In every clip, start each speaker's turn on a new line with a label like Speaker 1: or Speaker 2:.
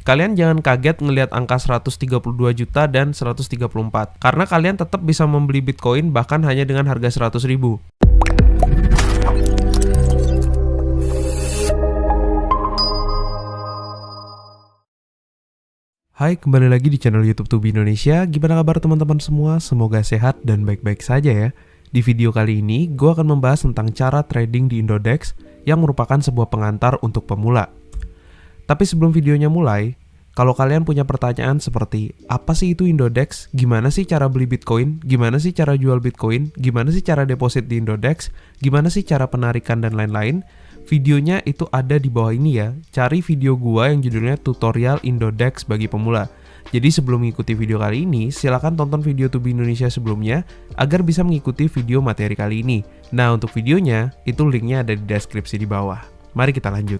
Speaker 1: kalian jangan kaget ngelihat angka 132 juta dan 134. Karena kalian tetap bisa membeli Bitcoin bahkan hanya dengan harga 100.000. Hai, kembali lagi di channel YouTube Tubi Indonesia. Gimana kabar teman-teman semua? Semoga sehat dan baik-baik saja ya. Di video kali ini, gue akan membahas tentang cara trading di Indodex yang merupakan sebuah pengantar untuk pemula. Tapi sebelum videonya mulai, kalau kalian punya pertanyaan seperti, apa sih itu Indodex? Gimana sih cara beli Bitcoin? Gimana sih cara jual Bitcoin? Gimana sih cara deposit di Indodex? Gimana sih cara penarikan dan lain-lain? Videonya itu ada di bawah ini ya. Cari video gua yang judulnya Tutorial Indodex bagi pemula. Jadi sebelum mengikuti video kali ini, silakan tonton video Tubi Indonesia sebelumnya agar bisa mengikuti video materi kali ini. Nah, untuk videonya, itu linknya ada di deskripsi di bawah. Mari kita lanjut.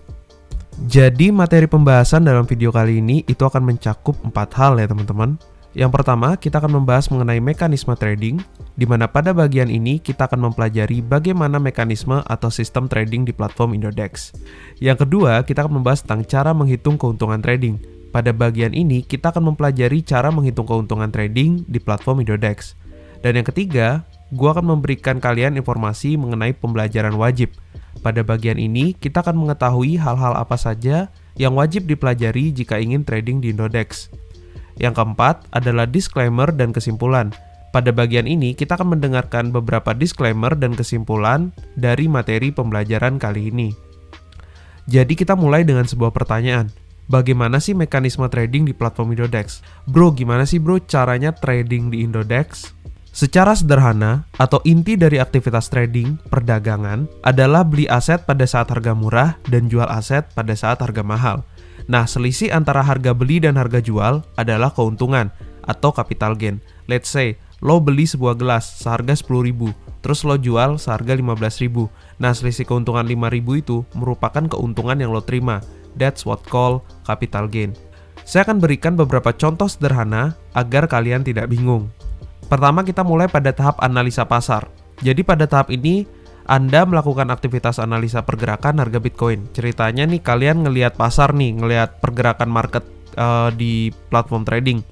Speaker 1: Jadi materi pembahasan dalam video kali ini itu akan mencakup 4 hal ya teman-teman. Yang pertama, kita akan membahas mengenai mekanisme trading, di mana pada bagian ini kita akan mempelajari bagaimana mekanisme atau sistem trading di platform Indodex. Yang kedua, kita akan membahas tentang cara menghitung keuntungan trading. Pada bagian ini, kita akan mempelajari cara menghitung keuntungan trading di platform Indodex. Dan yang ketiga, gua akan memberikan kalian informasi mengenai pembelajaran wajib. Pada bagian ini, kita akan mengetahui hal-hal apa saja yang wajib dipelajari jika ingin trading di Indodex. Yang keempat adalah disclaimer dan kesimpulan. Pada bagian ini, kita akan mendengarkan beberapa disclaimer dan kesimpulan dari materi pembelajaran kali ini. Jadi kita mulai dengan sebuah pertanyaan. Bagaimana sih mekanisme trading di platform Indodex? Bro, gimana sih bro caranya trading di Indodex? Secara sederhana, atau inti dari aktivitas trading, perdagangan, adalah beli aset pada saat harga murah dan jual aset pada saat harga mahal. Nah, selisih antara harga beli dan harga jual adalah keuntungan atau capital gain. Let's say, lo beli sebuah gelas seharga 10.000, terus lo jual seharga 15.000. Nah, selisih keuntungan 5.000 itu merupakan keuntungan yang lo terima. That's what call capital gain. Saya akan berikan beberapa contoh sederhana agar kalian tidak bingung. Pertama, kita mulai pada tahap analisa pasar. Jadi pada tahap ini, Anda melakukan aktivitas analisa pergerakan harga Bitcoin. Ceritanya nih, kalian ngelihat pasar nih, ngelihat pergerakan market di platform trading.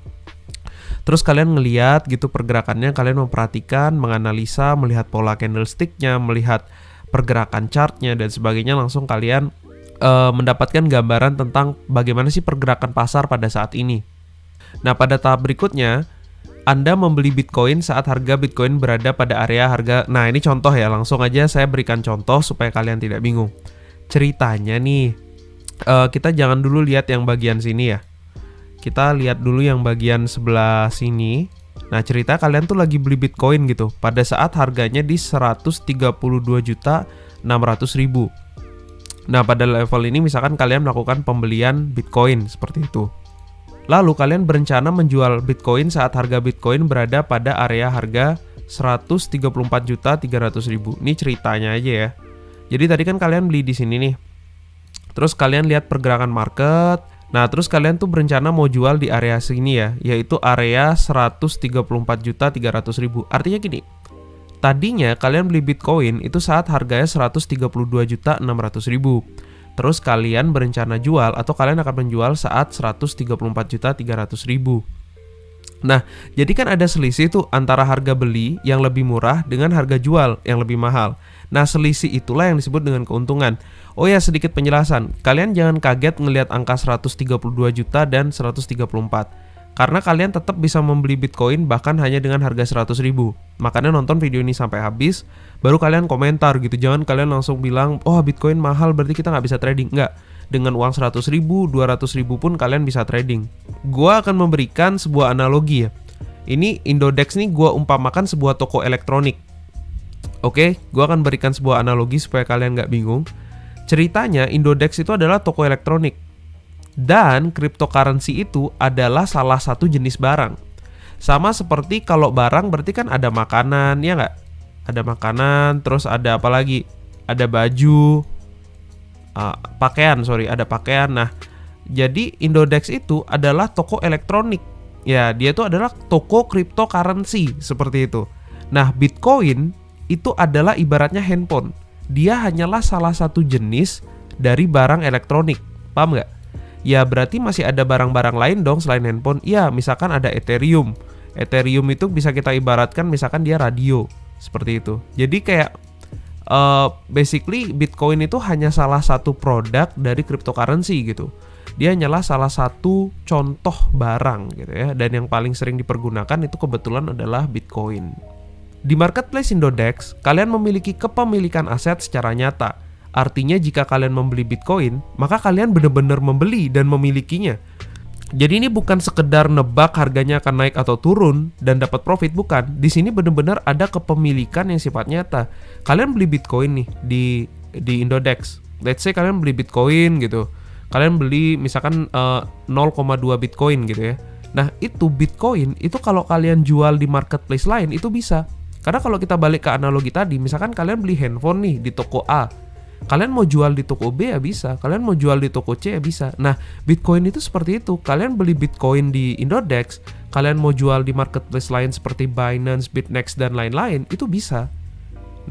Speaker 1: Terus kalian ngelihat gitu pergerakannya, kalian memperhatikan, menganalisa, melihat pola candlestick-nya, melihat pergerakan chart-nya dan sebagainya. Langsung kalian mendapatkan gambaran tentang bagaimana sih pergerakan pasar pada saat ini. Nah, pada tahap berikutnya, Anda membeli Bitcoin saat harga Bitcoin berada pada area harga. Nah, ini contoh ya, langsung aja saya berikan contoh supaya kalian tidak bingung. Ceritanya nih, kita jangan dulu lihat yang bagian sini ya. Kita lihat dulu yang bagian sebelah sini. Nah, cerita kalian tuh lagi beli Bitcoin gitu pada saat harganya di 132.600.000. Nah, pada level ini misalkan kalian melakukan pembelian Bitcoin seperti itu. Lalu kalian berencana menjual Bitcoin saat harga Bitcoin berada pada area harga 134.300.000. Ini ceritanya aja ya. Jadi tadi kan kalian beli di sini nih. Terus kalian lihat pergerakan market. Nah, terus kalian tuh berencana mau jual di area sini ya, yaitu area 134.300.000. Artinya gini. Tadinya kalian beli Bitcoin itu saat harganya 132.600.000. Terus kalian berencana jual atau kalian akan menjual saat 134.300.000. Nah, jadi kan ada selisih tuh antara harga beli yang lebih murah dengan harga jual yang lebih mahal. Nah, selisih itulah yang disebut dengan keuntungan. Oh ya, sedikit penjelasan. Kalian jangan kaget ngelihat angka 132 juta dan 134. Karena kalian tetap bisa membeli Bitcoin bahkan hanya dengan harga 100.000. Makanya nonton video ini sampai habis, baru kalian komentar gitu. Jangan kalian langsung bilang, oh Bitcoin mahal berarti kita nggak bisa trading. Nggak, dengan uang 100.000, 200.000 pun kalian bisa trading. Gua akan memberikan sebuah analogi ya. Ini Indodex nih gua umpamakan sebuah toko elektronik. Oke, gua akan berikan sebuah analogi supaya kalian nggak bingung. Ceritanya Indodex itu adalah toko elektronik. Dan cryptocurrency itu adalah salah satu jenis barang. Sama seperti kalau barang berarti kan ada makanan, ya nggak? Ada makanan, terus ada apa lagi? Ada baju, ada pakaian. Nah, jadi Indodex itu adalah toko elektronik. Ya, dia itu adalah toko cryptocurrency, seperti itu. Nah, Bitcoin itu adalah ibaratnya handphone. Dia hanyalah salah satu jenis dari barang elektronik. Paham nggak? ya berarti masih ada barang-barang lain dong selain handphone. Ya, misalkan ada Ethereum. Ethereum itu bisa kita ibaratkan misalkan dia radio, seperti itu. Jadi kayak basically Bitcoin itu hanya salah satu produk dari cryptocurrency gitu. Dia hanyalah salah satu contoh barang gitu ya. Dan yang paling sering dipergunakan itu kebetulan adalah Bitcoin. Di marketplace Indodex, kalian memiliki kepemilikan aset secara nyata. Artinya jika kalian membeli Bitcoin, maka kalian benar-benar membeli dan memilikinya. Jadi ini bukan sekedar nebak harganya akan naik atau turun dan dapat profit, bukan. Di sini benar-benar ada kepemilikan yang sifat nyata. Kalian beli Bitcoin nih di Indodex. Let's say kalian beli Bitcoin gitu. Kalian beli misalkan 0,2 Bitcoin gitu ya. Nah, itu Bitcoin itu kalau kalian jual di marketplace lain itu bisa. Karena kalau kita balik ke analogi tadi, misalkan kalian beli handphone nih di toko A. Kalian mau jual di toko B ya bisa, kalian mau jual di toko C ya bisa. Nah, Bitcoin itu seperti itu. Kalian beli Bitcoin di Indodex, kalian mau jual di marketplace lain seperti Binance, Bitnex, dan lain-lain, itu bisa.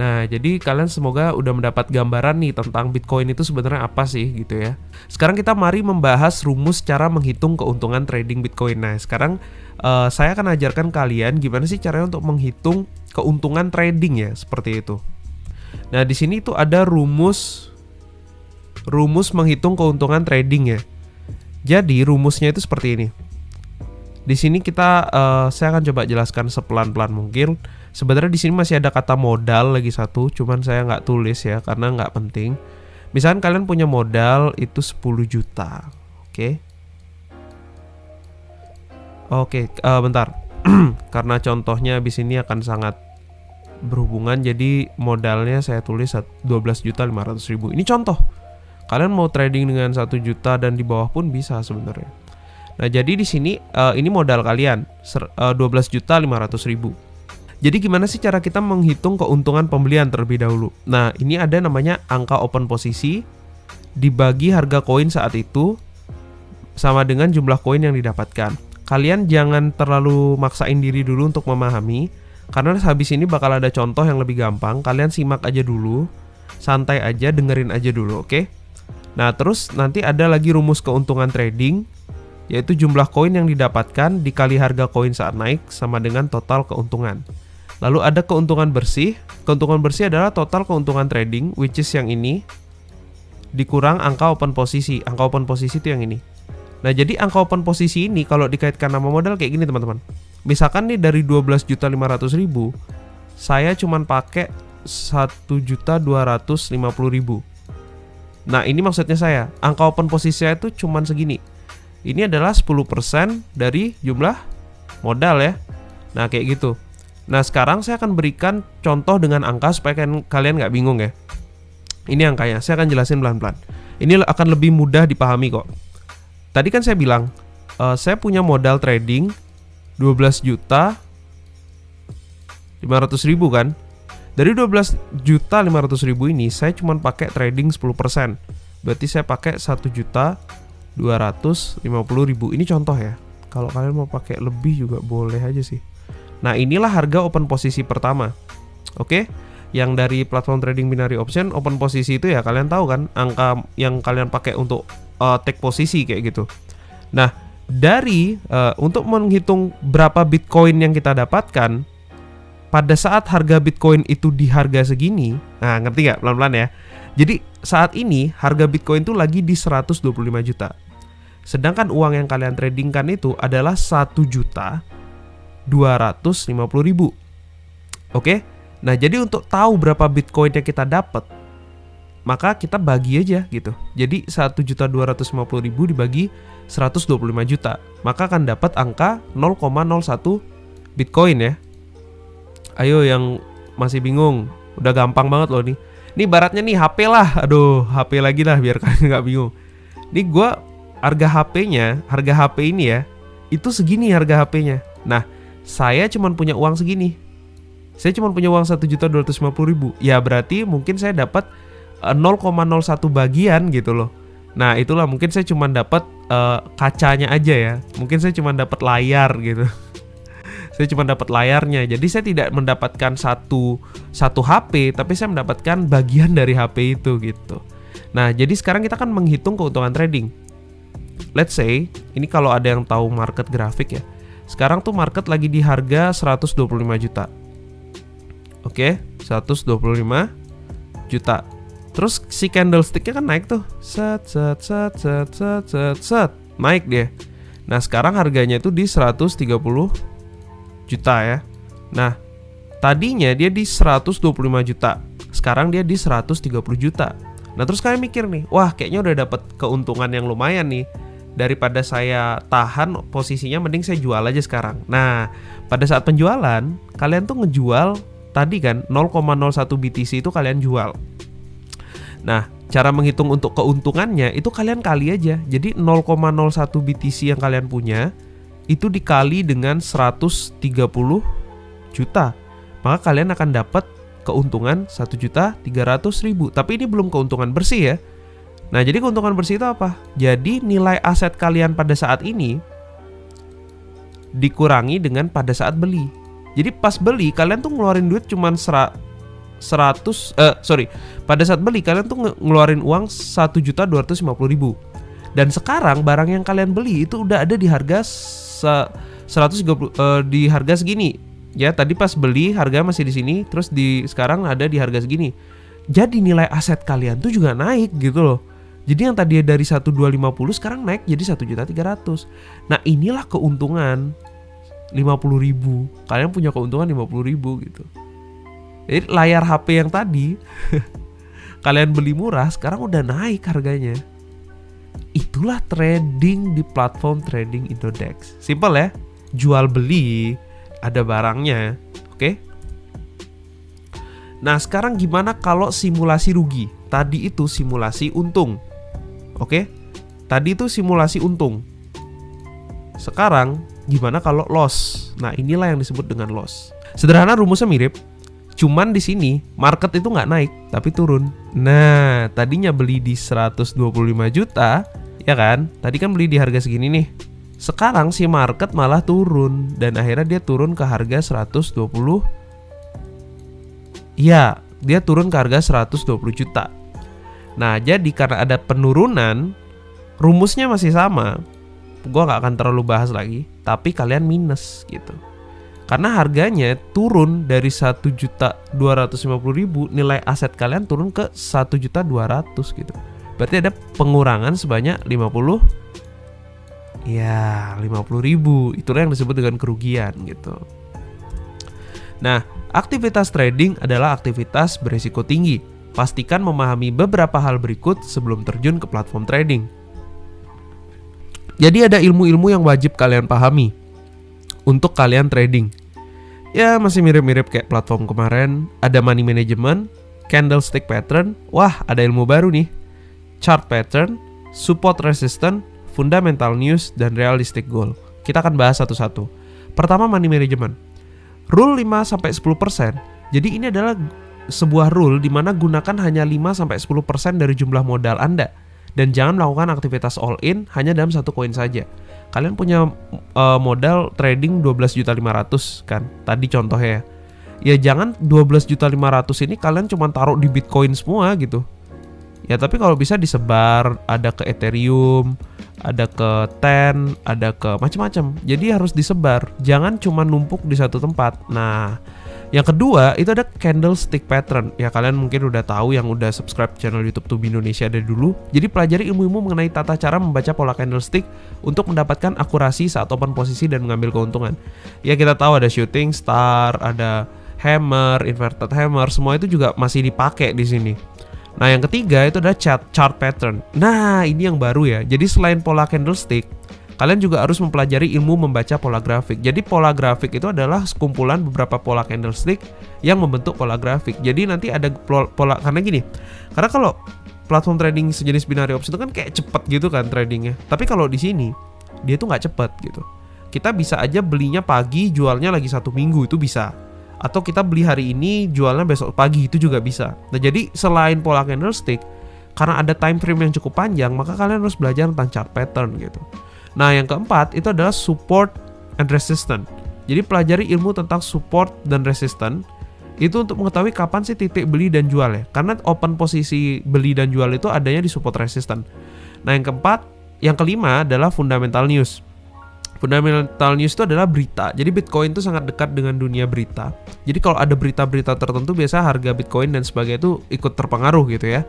Speaker 1: Nah, jadi kalian semoga udah mendapat gambaran nih tentang Bitcoin itu sebenarnya apa sih gitu ya. Sekarang kita mari membahas rumus cara menghitung keuntungan trading Bitcoin. Nah, sekarang saya akan ajarkan kalian gimana sih caranya untuk menghitung keuntungan trading ya, seperti itu. Nah, di sini tuh ada rumus menghitung keuntungan trading ya. Jadi rumusnya itu seperti ini. Di sini saya akan coba jelaskan sepelan-pelan mungkin. Sebenarnya di sini masih ada kata modal lagi satu, cuman saya nggak tulis ya karena nggak penting. Misalkan kalian punya modal itu 10 juta, oke? Bentar. Karena contohnya di sini akan sangat berhubungan, jadi modalnya saya tulis 12.500.000. Ini contoh. Kalian mau trading dengan 1 juta dan di bawah pun bisa sebenarnya. Nah, jadi di sini ini modal kalian 12.500.000. Jadi gimana sih cara kita menghitung keuntungan pembelian terlebih dahulu? Nah, ini ada namanya angka open posisi dibagi harga koin saat itu sama dengan jumlah koin yang didapatkan. Kalian jangan terlalu maksain diri dulu untuk memahami, karena habis ini bakal ada contoh yang lebih gampang. Kalian simak aja dulu, santai aja, dengerin aja dulu, oke? Nah, terus nanti ada lagi rumus keuntungan trading, yaitu jumlah koin yang didapatkan dikali harga koin saat naik sama dengan total keuntungan. Lalu ada keuntungan bersih. Keuntungan bersih adalah total keuntungan trading, which is yang ini, dikurang angka open posisi. Angka open posisi itu yang ini. Nah, jadi angka open posisi ini kalau dikaitkan sama modal kayak gini teman-teman. Misalkan nih dari 12.500.000, saya cuman pakai 1.250.000. Nah, ini maksudnya saya, angka open posisi saya itu cuman segini. Ini adalah 10% dari jumlah modal ya. Nah, kayak gitu. Nah, sekarang saya akan berikan contoh dengan angka supaya kalian nggak bingung ya. Ini angkanya, saya akan jelasin pelan-pelan. Ini akan lebih mudah dipahami kok. Tadi kan saya bilang, saya punya modal trading 12.500.000 kan. Dari 12.500.000 ini saya cuma pakai trading 10%. Berarti saya pakai 1.250.000. Ini contoh ya. Kalau kalian mau pakai lebih juga boleh aja sih. Nah, inilah harga open posisi pertama. Oke? Yang dari platform trading binary option, open posisi itu ya kalian tahu kan, angka yang kalian pakai untuk take posisi kayak gitu. Nah, dari untuk menghitung berapa Bitcoin yang kita dapatkan pada saat harga Bitcoin itu di harga segini. Nah, ngerti nggak? Pelan-pelan ya. Jadi saat ini harga Bitcoin itu lagi di 125 juta. Sedangkan uang yang kalian tradingkan itu adalah 1.250.000. Oke? Nah, jadi untuk tahu berapa Bitcoin yang kita dapat, maka kita bagi aja gitu. Jadi 1.250.000 dibagi 125 juta, maka akan dapat angka 0,01 Bitcoin ya. Ayo yang masih bingung, udah gampang banget loh nih. Ini baratnya nih HP lah. Aduh, HP lagi lah biar kalian nggak bingung. Nih gua harga HP ini ya, itu segini harga HP-nya. Nah, saya cuma punya uang segini. Saya cuma punya uang 1.250.000. Ya berarti mungkin saya dapat 0,01 bagian gitu loh. Nah, itulah mungkin saya cuma dapat kacanya aja ya. Mungkin saya cuma dapat layar gitu. Saya cuma dapat layarnya. Jadi saya tidak mendapatkan satu HP, tapi saya mendapatkan bagian dari HP itu gitu. Nah, jadi sekarang kita akan menghitung keuntungan trading. let's say, ini kalau ada yang tahu market grafik ya. Sekarang tuh market lagi di harga 125 juta. Oke, 125 juta. Terus si candlestick-nya kan naik tuh. Set. Naik dia. Nah, sekarang harganya itu di 130 juta ya. Nah, tadinya dia di 125 juta. Sekarang dia di 130 juta. Nah, terus kalian mikir nih, wah kayaknya udah dapat keuntungan yang lumayan nih. Daripada saya tahan posisinya, mending saya jual aja sekarang. Nah, pada saat penjualan, kalian tuh ngejual tadi kan 0,01 BTC itu kalian jual. Nah, cara menghitung untuk keuntungannya itu kalian kali aja. Jadi 0,01 BTC yang kalian punya itu dikali dengan 130 juta. Maka kalian akan dapat keuntungan 1.300.000. Tapi ini belum keuntungan bersih ya. Nah, jadi keuntungan bersih itu apa? Jadi nilai aset kalian pada saat ini dikurangi dengan pada saat beli. Jadi pas beli kalian tuh ngeluarin duit cuman pada saat beli kalian tuh ngeluarin uang 1.250.000. Dan sekarang barang yang kalian beli itu udah ada di harga 130 di harga segini. Ya, tadi pas beli harga masih di sini, terus sekarang ada di harga segini. Jadi nilai aset kalian tuh juga naik gitu loh. Jadi yang tadi dari 1.250 sekarang naik jadi 1.300.000. Nah, inilah keuntungan 50.000. Kalian punya keuntungan 50.000 gitu. Jadi layar HP yang tadi kalian beli murah sekarang udah naik harganya. Itulah trading di platform trading Indodex. Simple ya. Jual beli, ada barangnya. Oke? Nah, sekarang gimana kalau simulasi rugi? Tadi itu simulasi untung. Oke? Tadi itu simulasi untung. Sekarang gimana kalau loss? Nah, inilah yang disebut dengan loss. Sederhana, rumusnya mirip. Cuman di sini market itu nggak naik tapi turun. Nah, tadinya beli di 125 juta, ya kan? Tadi kan beli di harga segini nih. Sekarang si market malah turun dan akhirnya dia turun ke harga 120. Ya, dia turun ke harga 120 juta. Nah, jadi karena ada penurunan, rumusnya masih sama. Gua nggak akan terlalu bahas lagi, tapi kalian minus gitu. Karena harganya turun dari 1.250.000, nilai aset kalian turun ke 1.200.000 gitu. Berarti ada pengurangan sebanyak 50. Ya, 50.000. Itulah yang disebut dengan kerugian gitu. Nah, aktivitas trading adalah aktivitas berisiko tinggi. Pastikan memahami beberapa hal berikut sebelum terjun ke platform trading. Jadi ada ilmu-ilmu yang wajib kalian pahami untuk kalian trading. Ya, masih mirip-mirip kayak platform kemarin. Ada money management, candlestick pattern. Wah, ada ilmu baru nih. Chart pattern, support resistance, fundamental news, dan realistic goal. Kita akan bahas satu-satu. Pertama, money management. Rule 5-10%. Jadi ini adalah sebuah rule di mana gunakan hanya 5-10% dari jumlah modal Anda. Dan jangan melakukan aktivitas all in hanya dalam satu koin saja. Kalian punya modal trading 12.500.000 kan? Tadi contohnya. Ya jangan 12.500.000 ini kalian cuma taruh di Bitcoin semua gitu. Ya tapi kalau bisa disebar, ada ke Ethereum, ada ke TEN, ada ke macam-macam. Jadi harus disebar, jangan cuma numpuk di satu tempat. Nah, yang kedua itu ada candlestick pattern. Ya kalian mungkin udah tahu yang udah subscribe channel YouTube Tubi Indonesia dari dulu. Jadi pelajari ilmu-ilmu mengenai tata cara membaca pola candlestick untuk mendapatkan akurasi saat open posisi dan mengambil keuntungan. Ya kita tahu ada shooting star, ada hammer, inverted hammer, semua itu juga masih dipakai di sini. Nah, yang ketiga itu adalah chart pattern. Nah, ini yang baru ya. Jadi selain pola candlestick, kalian juga harus mempelajari ilmu membaca pola grafik. Jadi pola grafik itu adalah sekumpulan beberapa pola candlestick yang membentuk pola grafik. Jadi nanti ada pola, karena gini. Karena kalau platform trading sejenis binary option itu kan kayak cepet gitu kan tradingnya. Tapi kalau di sini dia tuh nggak cepet gitu. Kita bisa aja belinya pagi, jualnya lagi 1 minggu, itu bisa. Atau kita beli hari ini, jualnya besok pagi, itu juga bisa. Nah, jadi selain pola candlestick, karena ada time frame yang cukup panjang, maka kalian harus belajar tentang chart pattern gitu. Nah, yang keempat itu adalah support and resistance. Jadi pelajari ilmu tentang support dan resistance itu untuk mengetahui kapan sih titik beli dan jual ya. Karena open posisi beli dan jual itu adanya di support resistance. Nah, yang keempat Yang kelima adalah fundamental news. Fundamental news itu adalah berita. Jadi Bitcoin itu sangat dekat dengan dunia berita. Jadi kalau ada berita-berita tertentu, biasa harga Bitcoin dan sebagainya itu ikut terpengaruh gitu ya.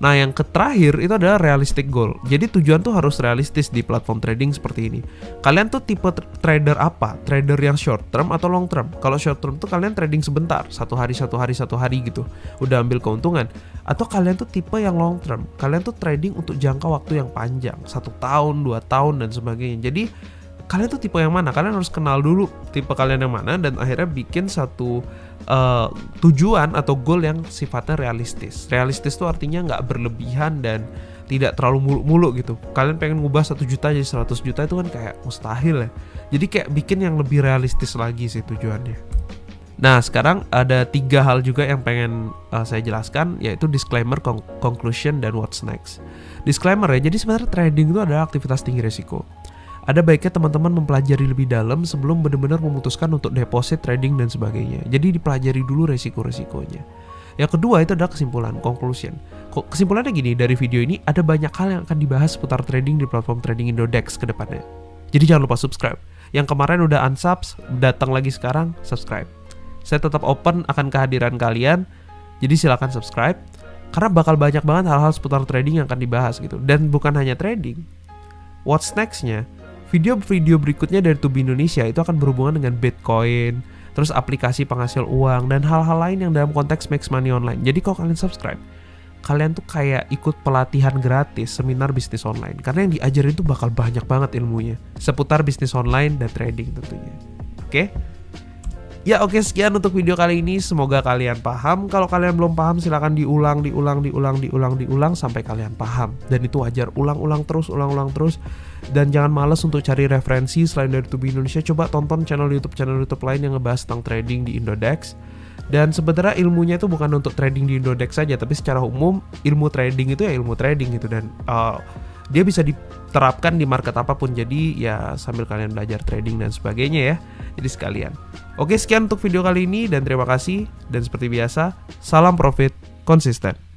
Speaker 1: Nah, yang terakhir itu adalah realistic goal. Jadi tujuan tuh harus realistis di platform trading seperti ini. Kalian tuh tipe trader apa? Trader yang short term atau long term? Kalau short term tuh kalian trading sebentar, satu hari gitu, udah ambil keuntungan. Atau kalian tuh tipe yang long term? Kalian tuh trading untuk jangka waktu yang panjang, 1 tahun, 2 tahun dan sebagainya. Jadi kalian tuh tipe yang mana? Kalian harus kenal dulu tipe kalian yang mana dan akhirnya bikin satu tujuan atau goal yang sifatnya realistis. Realistis tuh artinya nggak berlebihan dan tidak terlalu muluk-muluk gitu. Kalian pengen ngubah 1 juta jadi 100 juta itu kan kayak mustahil ya. Jadi kayak bikin yang lebih realistis lagi sih tujuannya. Nah, sekarang ada 3 hal juga yang pengen saya jelaskan, yaitu disclaimer, conclusion, dan what's next. Disclaimer ya, jadi sebenarnya trading itu adalah aktivitas tinggi resiko. Ada baiknya teman-teman mempelajari lebih dalam sebelum benar-benar memutuskan untuk deposit, trading, dan sebagainya. Jadi dipelajari dulu resiko-resikonya. Yang kedua itu adalah kesimpulan, conclusion. Kesimpulannya gini, dari video ini ada banyak hal yang akan dibahas seputar trading di platform trading Indodex ke depannya. Jadi jangan lupa subscribe. Yang kemarin udah unsubs, datang lagi sekarang, subscribe. Saya tetap open akan kehadiran kalian, jadi silakan subscribe. Karena bakal banyak banget hal-hal seputar trading yang akan dibahas gitu. Dan bukan hanya trading. What's next-nya? Video-video berikutnya dari Tubi Indonesia itu akan berhubungan dengan Bitcoin, terus aplikasi penghasil uang, dan hal-hal lain yang dalam konteks make money online. Jadi kalau kalian subscribe, kalian tuh kayak ikut pelatihan gratis seminar bisnis online. Karena yang diajarin itu bakal banyak banget ilmunya seputar bisnis online dan trading tentunya. Oke? Ya oke, sekian untuk video kali ini. Semoga kalian paham. Kalau kalian belum paham silahkan diulang sampai kalian paham. Dan itu wajar, ulang-ulang terus. Dan jangan malas untuk cari referensi selain dari Tubi Indonesia. Coba tonton channel YouTube lain yang ngebahas tentang trading di Indodex. Dan sebenarnya ilmunya itu bukan untuk trading di Indodex saja, tapi secara umum ilmu trading itu ya ilmu trading gitu. Dan dia bisa diterapkan di market apapun. Jadi ya sambil kalian belajar trading dan sebagainya ya. Jadi sekalian. Oke, sekian untuk video kali ini dan terima kasih. Dan seperti biasa, salam profit konsisten.